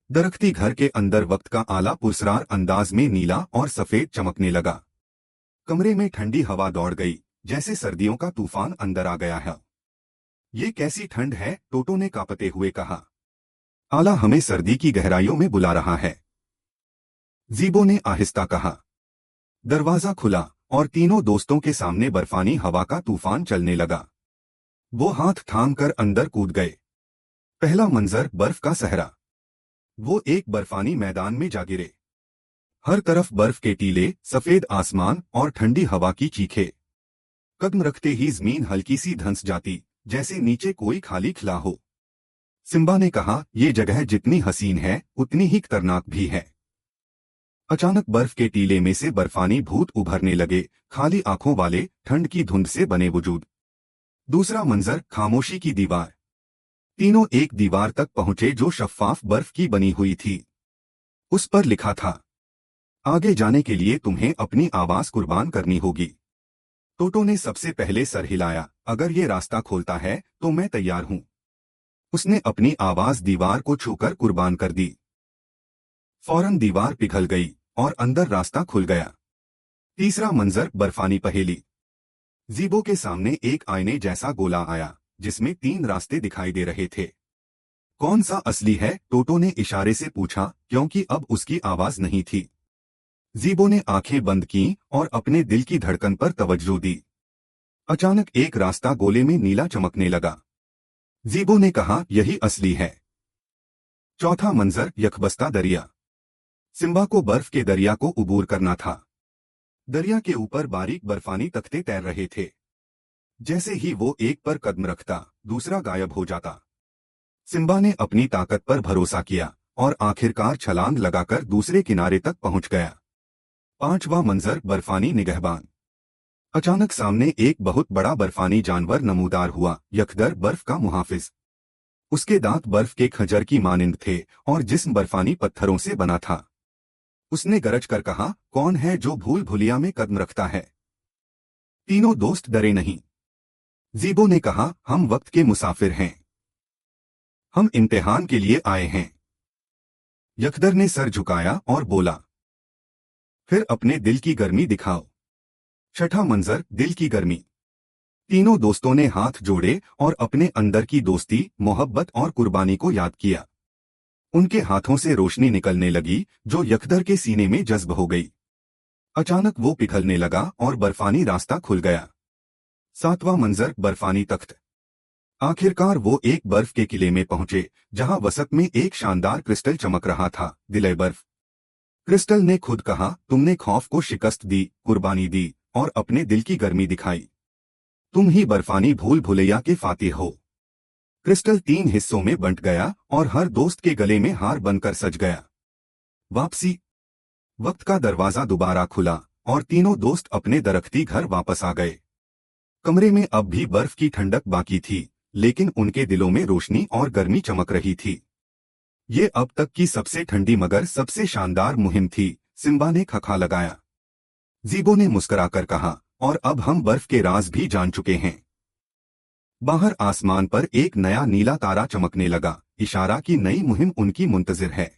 दरख्ती घर के अंदर वक्त का आला पुरस्रार अंदाज में नीला और सफेद चमकने लगा। कमरे में ठंडी हवा दौड़ गई, जैसे सर्दियों का तूफान अंदर आ गया है। ये कैसी ठंड है, टोटो ने कांपते हुए कहा। आला हमें सर्दी की गहराइयों में बुला रहा है, ज़ीबो ने आहिस्ता कहा। दरवाजा खुला और तीनों दोस्तों के सामने बर्फानी हवा का तूफान चलने लगा। वो हाथ थाम कर अंदर कूद गए। पहला मंजर बर्फ का सहरा। वो एक बर्फानी मैदान में जा गिरे। हर तरफ बर्फ के टीले, सफेद आसमान और ठंडी हवा की चीखें। कदम रखते ही जमीन हल्की सी धंस जाती, जैसे नीचे कोई खाली खिला हो। सिम्बा ने कहा, ये जगह जितनी हसीन है उतनी ही खतरनाक भी है। अचानक बर्फ के टीले में से बर्फानी भूत उभरने लगे, खाली आंखों वाले, ठंड की धुंध से बने वजूद। दूसरा मंजर, खामोशी की दीवार। तीनों एक दीवार तक पहुंचे जो शफ्फाफ बर्फ की बनी हुई थी। उस पर लिखा था, आगे जाने के लिए तुम्हें अपनी आवाज कुर्बान करनी होगी। टोटो ने सबसे पहले सर हिलाया। अगर ये रास्ता खोलता है तो मैं तैयार हूं। उसने अपनी आवाज दीवार को छूकर कुर्बान कर दी। फौरन दीवार पिघल गई और अंदर रास्ता खुल गया। तीसरा मंजर, बर्फानी पहेली। ज़ीबो के सामने एक आईने जैसा गोला आया, जिसमें 3 रास्ते दिखाई दे रहे थे। कौन सा असली है, टोटो ने इशारे से पूछा, क्योंकि अब उसकी आवाज नहीं थी। ज़ीबो ने आंखें बंद की और अपने दिल की धड़कन पर तवज्जो दी। अचानक एक रास्ता गोले में नीला चमकने लगा। ज़ीबो ने कहा, यही असली है। चौथा मंजर, यखबस्ता दरिया। सिम्बा को बर्फ के दरिया को उबूर करना था। दरिया के ऊपर बारीक बर्फानी तख्ते तैर रहे थे। जैसे ही वो एक पर कदम रखता, दूसरा गायब हो जाता। सिम्बा ने अपनी ताकत पर भरोसा किया और आखिरकार छलांग लगाकर दूसरे किनारे तक पहुंच गया। पांचवा मंजर, बर्फानी निगहबान। अचानक सामने एक बहुत बड़ा बर्फानी जानवर नमूदार हुआ, यखदर, बर्फ का मुहाफिज। उसके दांत बर्फ के खंजर की मानिंद थे और जिस्म बर्फानी पत्थरों से बना था। उसने गरज कर कहा, कौन है जो भूल भुलिया में कदम रखता है? तीनों दोस्त डरे नहीं। ज़ीबो ने कहा, हम वक्त के मुसाफिर हैं। हम इम्तिहान के लिए आए हैं। यखदर ने सर झुकाया और बोला, फिर अपने दिल की गर्मी दिखाओ। छठा मंजर, दिल की गर्मी। तीनों दोस्तों ने हाथ जोड़े और अपने अंदर की दोस्ती, मोहब्बत और कुर्बानी को याद किया। उनके हाथों से रोशनी निकलने लगी, जो यखदर के सीने में जज्ब हो गई। अचानक वो पिघलने लगा और बर्फानी रास्ता खुल गया। सातवां मंजर, बर्फानी तख्त। आखिरकार वो एक बर्फ के किले में पहुंचे, जहां वसत में एक शानदार क्रिस्टल चमक रहा था, दिले बर्फ। क्रिस्टल ने खुद कहा, तुमने खौफ को शिकस्त दी, कुर्बानी दी और अपने दिल की गर्मी दिखाई। तुम ही बर्फानी भूल भुलैया के फातिह हो। क्रिस्टल 3 हिस्सों में बंट गया और हर दोस्त के गले में हार बनकर सज गया। वापसी। वक्त का दरवाजा दोबारा खुला और तीनों दोस्त अपने दरख्ती घर वापस आ गए। कमरे में अब भी बर्फ की ठंडक बाकी थी, लेकिन उनके दिलों में रोशनी और गर्मी चमक रही थी। ये अब तक की सबसे ठंडी मगर सबसे शानदार मुहिम थी, सिम्बा ने खखा लगाया। ज़ीबो ने मुस्कुराकर कहा, और अब हम बर्फ के राज भी जान चुके हैं। बाहर आसमान पर एक नया नीला तारा चमकने लगा, इशारा की नई मुहिम उनकी मुंतजिर है।